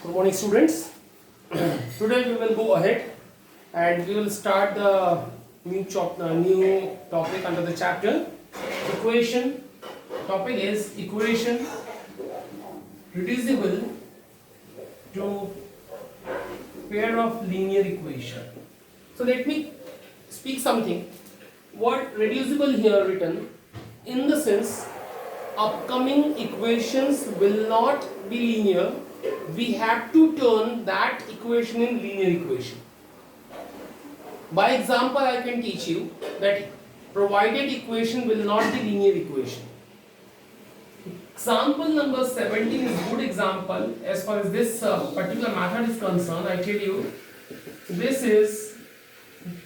Good morning, students. Today we will go ahead and we will start the new topic under the chapter equation. Topic is equation reducible to pair of linear equation. So let me speak something. What reducible here written in the sense upcoming equations will not be linear. We have to turn that equation in linear equation. By example, I can teach you that provided equation will not be linear equation. Example number 17 is good example as far as this particular method is concerned. I tell you, this is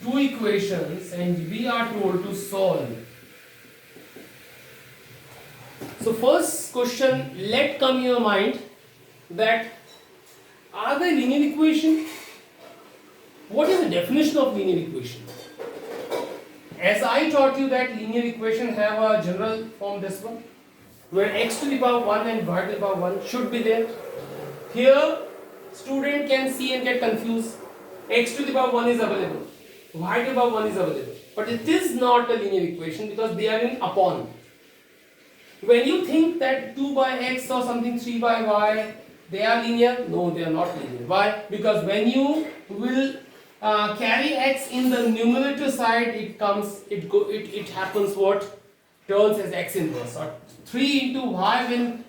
two equations and we are told to solve. So first question, let come in your mind that are they linear equation? What is the definition of linear equation? As I taught you that linear equation have a general form this one, where x to the power 1 and y to the power 1 should be there. Here student can see and get confused. X to the power 1 is available, y to the power 1 is available, but it is not a linear equation because they are in upon. When you think that 2 by x or something 3 by y, they are linear? No, they are not linear. Why? Because when you will carry x in the numerator side, it happens what? Turns as x inverse. Or 3 into y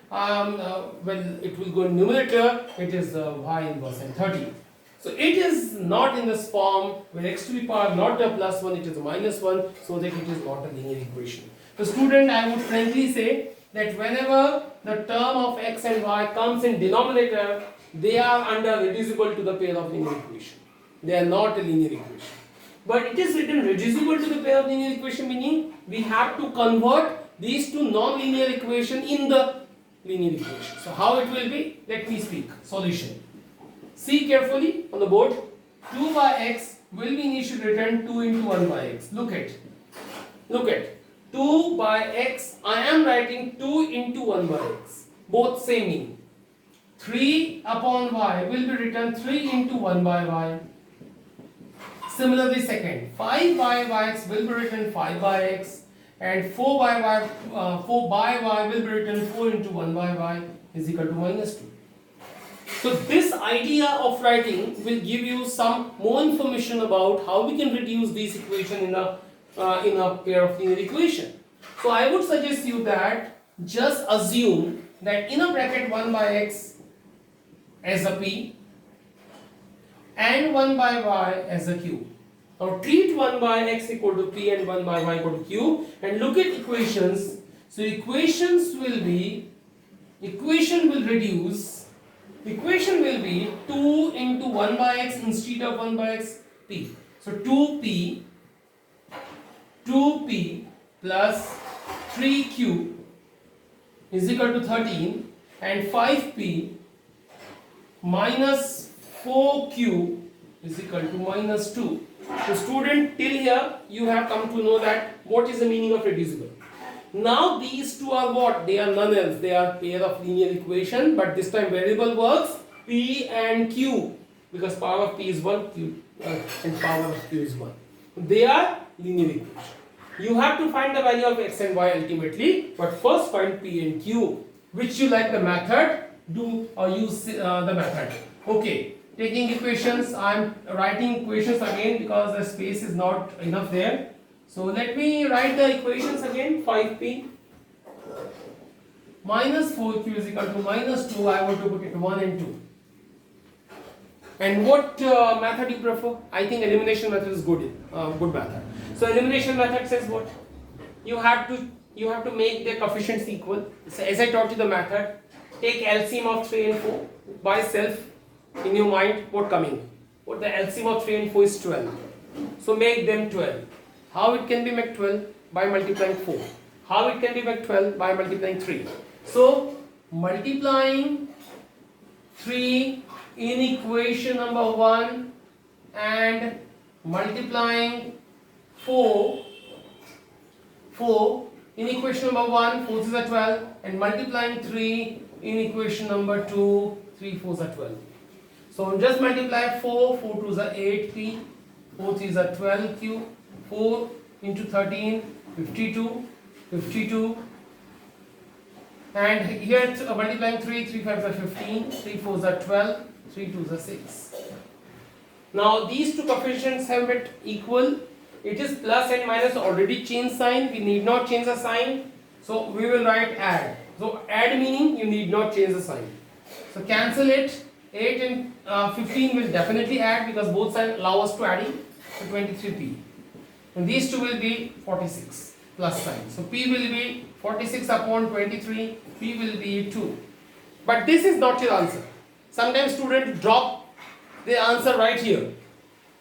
when it will go in numerator, it is y inverse and 30. So it is not in this form where x to the power not a plus 1, it is a minus 1, so that it is not a linear equation. So student, I would frankly say that whenever the term of x and y comes in denominator, they are under reducible to the pair of linear equation. They are not a linear equation. But it is written reducible to the pair of linear equation, meaning we have to convert these two non-linear equation in the linear equation. So how it will be? Let me speak. Solution. See carefully on the board. 2 by x will be initially written 2 into 1 by x. Look at 2 by x, I am writing 2 into 1 by x. Both same meaning. 3 upon y will be written 3 into 1 by y. Similarly second, 5 by x will be written 5 by x, and 4 by y will be written 4 into 1 by y is equal to minus 2. So this idea of writing will give you some more information about how we can reduce this equation in a pair of linear equation. So I would suggest you that just assume that in a bracket 1 by x as a p and 1 by y as a q. Now treat 1 by x equal to p and 1 by y equal to q and look at equations. So equation will be 2 into 1 by x instead of 1 by x p. So 2p plus 3q is equal to 13 and 5p minus 4q is equal to minus 2. So student, till here you have come to know that what is the meaning of reducible. Now these two are what? They are none else. They are pair of linear equation, but this time variable works p and q because power of p is 1 q and power of q is 1. They are linear equation. You have to find the value of x and y ultimately, but first find p and q. Which you like the method, do or use the method. Okay, taking equations, I am writing equations again because the space is not enough there. So let me write the equations again. 5p minus 4q is equal to minus 2. I want to put it 1 and 2. And what method you prefer? I think elimination method is good method. So elimination method says what? You have to make the coefficients equal. So as I taught you the method, take LCM of 3 and 4 by self. In your mind, what coming? What the LCM of 3 and 4 is 12. So make them 12. How it can be made 12? By multiplying 4. How it can be made 12? By multiplying 3. So multiplying 3 in equation number 1 and multiplying 4 in equation number 1, 4 is 12, and multiplying 3 in equation number 2, 3 4s are 12. So just multiply 4, 4 2s are 8p, 4 3s are 12q, 4 into 13, 52, 52, and here multiplying 3, 3 5s are 15, 3 4s are 12, 3 2s are 6. Now these two coefficients have been equal. It is plus and minus already changed sign. We need not change the sign. So we will write add. So add meaning you need not change the sign. So cancel it. 8 and 15 will definitely add because both sides allow us to adding. So 23p. And these two will be 46 plus sign. So p will be 46 upon 23. P will be 2. But this is not your answer. Sometimes students drop the answer right here.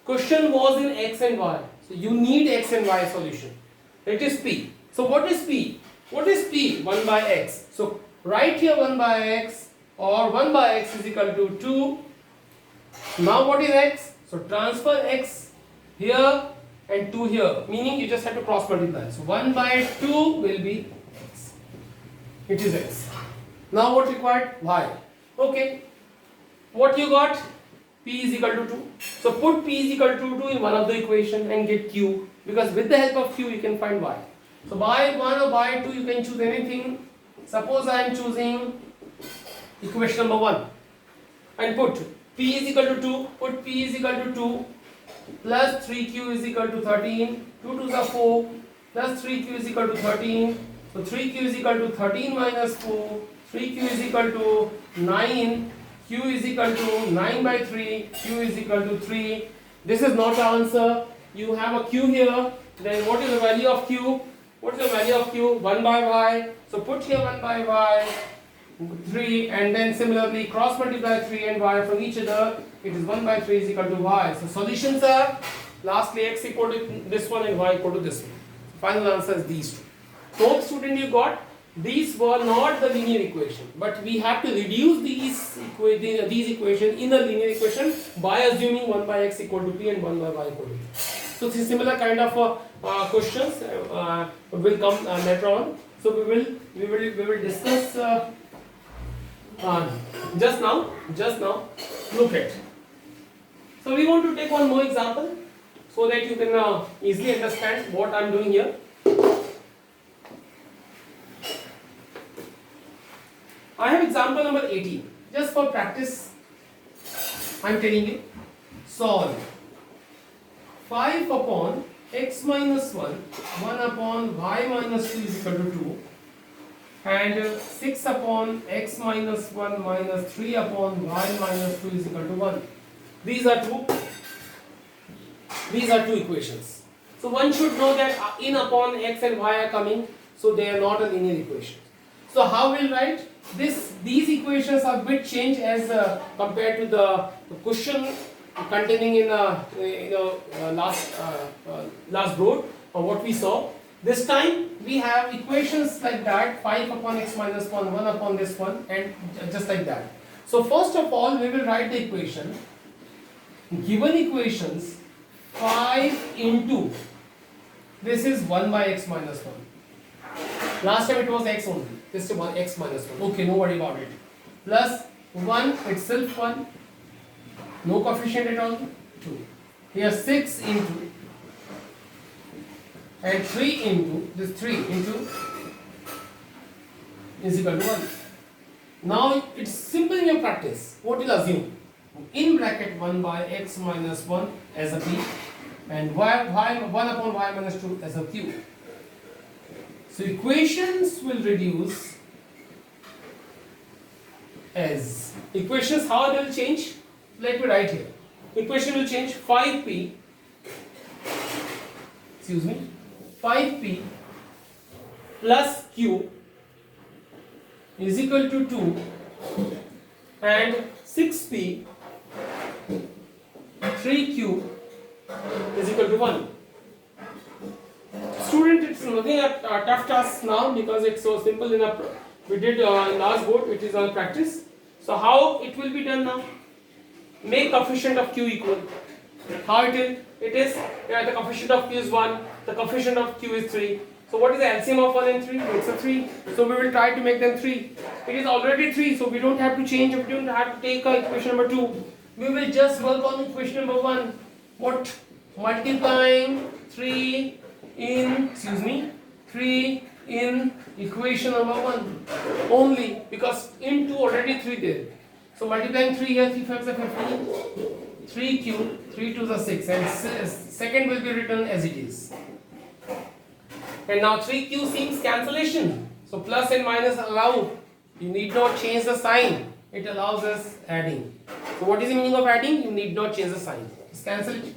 Question was in x and y. So you need x and y solution. It is p. So what is p? What is p? 1 by x. So write here 1 by x, or 1 by x is equal to 2. Now what is x? So transfer x here and 2 here. Meaning you just have to cross multiply. So 1 by 2 will be x. It is x. Now what required? Y. Okay. What you got? P is equal to 2. So put P is equal to 2 in one of the equation and get Q, because with the help of Q you can find Y. So by 1 or by 2 you can choose anything. Suppose I am choosing equation number 1 and put P is equal to 2, put P is equal to 2 plus 3Q is equal to 13, 2 2s are 4 plus 3Q is equal to 13. So 3Q is equal to 13 minus 4, 3Q is equal to 9. Q is equal to 9 by 3, Q is equal to 3. This is not the answer. You have a Q here. Then what is the value of Q? What is the value of Q? 1 by Y. So put here 1 by Y, 3, and then similarly cross multiply 3 and Y from each other. It is 1 by 3 is equal to Y. So solutions are lastly x equal to this one and Y equal to this one. Final answer is these two. Both student you got. These were not the linear equation, but we have to reduce these equations in a linear equation by assuming 1 by x equal to p and 1 by y equal to p. So this similar kind of questions will come later on. So we will discuss just now. Look at. So we want to take one more example so that you can easily understand what I am doing here. I have example number 18. Just for practice, I am telling you. Solve 5 upon x minus 1, 1 upon y minus 2 is equal to 2, and 6 upon x minus 1 minus 3 upon y minus 2 is equal to 1. These are two equations. So one should know that in upon x and y are coming, so they are not a linear equation. So how will write? These equations are a bit changed as compared to the question containing in last broad or what we saw. This time we have equations like that: 5 upon x minus 1, 1 upon this one, and just like that. So first of all we will write the equation. Given equations, 5 into this is 1 by x minus 1. Last time it was x only. This is x minus 1. Okay, no worry about it. Plus 1 itself 1. No coefficient at all. 2. Here 6 into and 3 into this 3 into is equal to 1. Now it's simple in your practice. What will assume? In bracket 1 by x minus 1 as a p and 1 upon y minus 2 as a q. So equations will reduce as equations. How they will change? Let me write here. Equation will change 5p. 5p plus q is equal to 2 and 6p 3q is equal to 1. Student, it's nothing a tough task now because it's so simple enough. We did last board, which is our practice. So how it will be done now? Make coefficient of q equal. How it is? It is the coefficient of q is 1, the coefficient of q is 3. So what is the LCM of 1 and 3? It's a 3. So we will try to make them 3. It is already 3, so we don't have to change. We don't have to take equation number 2. we will just work on equation number 1. What? Multiplying 3 in equation number 1 only, because in 2 already 3 there. So multiplying 3 here, 3 5s are 15, 3 cube, 3 2s are 6, and second will be written as it is. And now 3q seems cancellation. So plus and minus allowed. You need not change the sign. It allows us adding. So what is the meaning of adding? You need not change the sign. Just cancel it.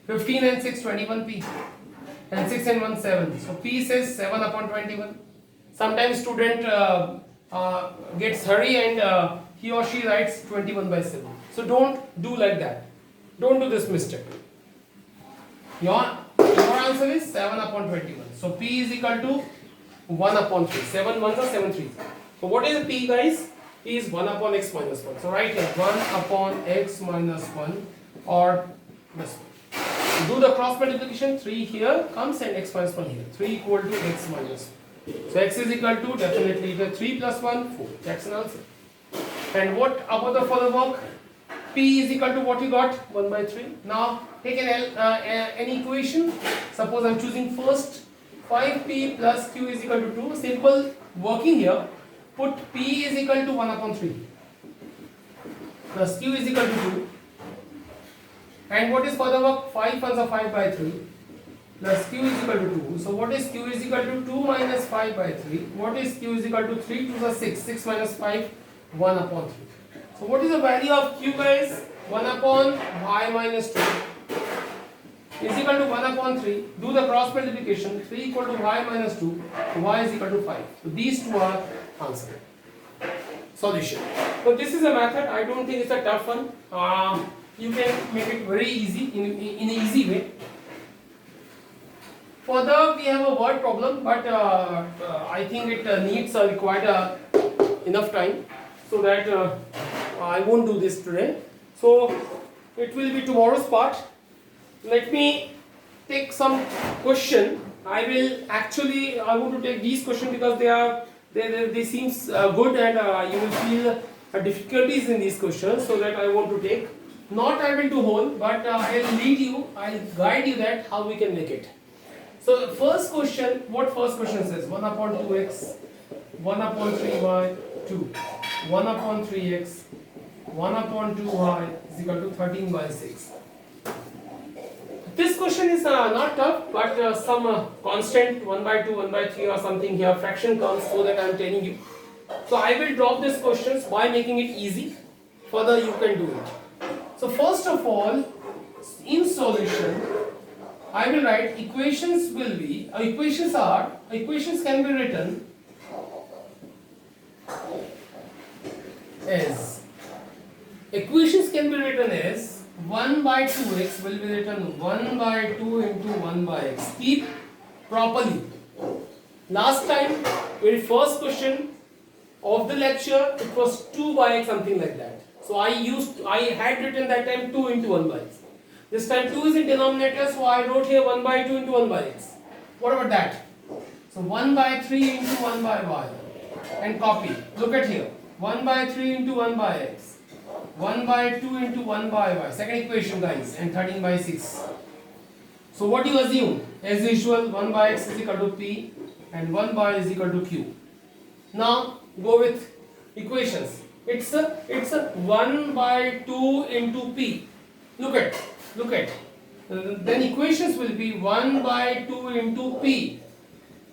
15 and 6, 21p. And 6 and 1, 7. So p says 7 upon 21. Sometimes student gets hurry and he or she writes 21 by 7. So don't do like that. Don't do this mistake. Your answer is 7 upon 21. So p is equal to 1 upon 3. 7 1s are 7 3s. So what is the p, guys? P is 1 upon x minus 1. So write here 1 upon x minus 1 or this one. Do the cross multiplication. 3 here comes and x minus 1 here. 3 equal to x minus 1. So x is equal to definitely the 3 plus 1, 4. That's an answer. And what about the further work? P is equal to what you got? 1 by 3. Now take an equation. Suppose I am choosing first 5p plus q is equal to 2. Simple working here. Put p is equal to 1 upon 3 plus q is equal to 2. And what is further work? 5 ones are 5 by 3 plus q is equal to 2. So what is q is equal to 2 minus 5 by 3? What is q is equal to 3 to the 6? 6 minus 5, 1 upon 3. So what is the value of q, guys? 1 upon y minus 2 is equal to 1 upon 3. Do the cross multiplication. 3 equal to y minus 2. So y is equal to 5. So these two are answer. Solution. So this is a method. I don't think it's a tough one. You can make it very easy in an easy way. Further, we have a word problem, but I think it needs required enough time, so that I won't do this today. So it will be tomorrow's part. Let me take some question. I want to take these questions because they seem good, and you will feel difficulties in these questions, so that I want to take. Not I will do whole, but I'll guide you that how we can make it. So first question, what first question says? 1 upon 2x, 1 upon 3y, 2, 1 upon 3x, 1 upon 2y is equal to 13 by 6. This question is not tough, but some constant 1 by 2, 1 by 3 or something here, fraction comes, so that I am telling you. So I will drop these questions by making it easy. Further you can do it. So first of all, in solution, I will write equations can be written as 1 by 2x will be written 1 by 2 into 1 by x. Keep properly. Last time, very first question of the lecture, it was 2 by x, something like that. So I had written that time 2 into 1 by x. This time 2 is in denominator, so I wrote here 1 by 2 into 1 by x. What about that? So 1 by 3 into 1 by y. And copy. Look at here. 1 by 3 into 1 by x. 1 by 2 into 1 by y. Second equation, guys. And 13 by 6. So what do you assume? As usual, 1 by x is equal to p and 1 by is equal to q. Now go with equations. It's a 1 by 2 into p. Look at. Then equations will be 1 by 2 into p.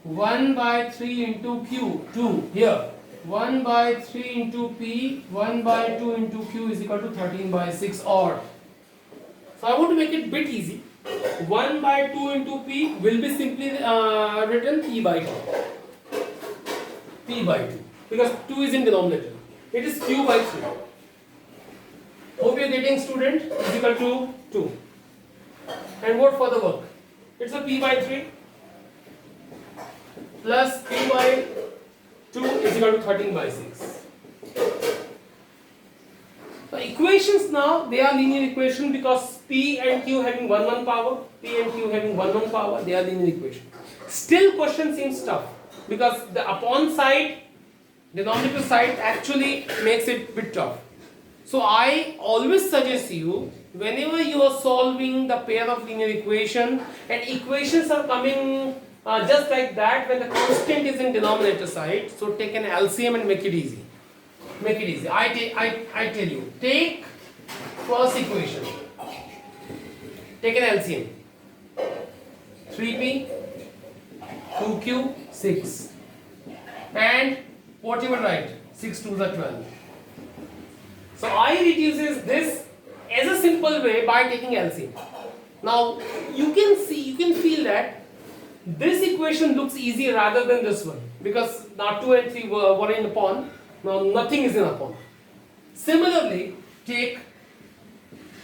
1 by 3 into q. 2 here. 1 by 3 into p. 1 by 2 into q is equal to 13 by 6 odd. So I want to make it a bit easy. 1 by 2 into p will be simply written p by 2. P by 2. Because 2 is in denominator. It is q by 3. Hope you are getting, student, is equal to 2. And what for the work? It's a p by 3 plus q by 2 is equal to 13 by 6. The equations now, they are linear equation because p and q having 1 power, p and q having 1 power, they are linear equation. Still question seems tough because the upon side, denominator side actually makes it a bit tough. So I always suggest you, whenever you are solving the pair of linear equation and equations are coming just like that when the constant is in denominator side, so take an LCM and make it easy. Make it easy. I tell you, take first equation. Take an LCM. 3p, 2q, 6. And what you will write? 6 2s are 12. So I reduces this as a simple way by taking LCM. Now you can see, you can feel that this equation looks easy rather than this one, because now 2 and 3 were in upon, now nothing is in upon. Similarly, take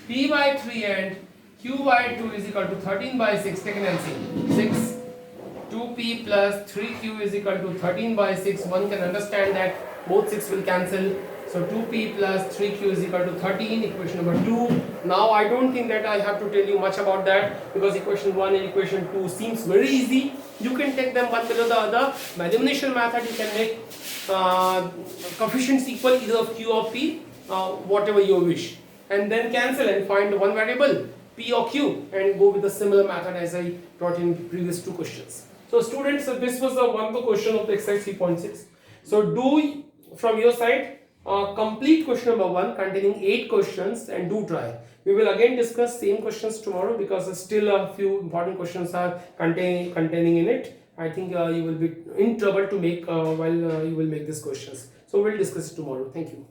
p by 3 and q by 2 is equal to 13 by 6, take an LCM. 6, 2p plus 3q is equal to 13 by 6. One can understand that both 6 will cancel. So 2p plus 3q is equal to 13, equation number 2. Now I don't think that I have to tell you much about that, because equation 1 and equation 2 seems very easy. You can take them one below the other. By elimination method you can make coefficients equal either of q or p, whatever you wish. And then cancel and find one variable, p or q, and go with a similar method as I taught in previous 2 questions. So students, this was the one question of the exercise 3.6. So do from your side complete question number 1 containing 8 questions and do try. We will again discuss same questions tomorrow, because still a few important questions are containing in it. I think you will be in trouble to make while you will make these questions. So we'll discuss it tomorrow. Thank you.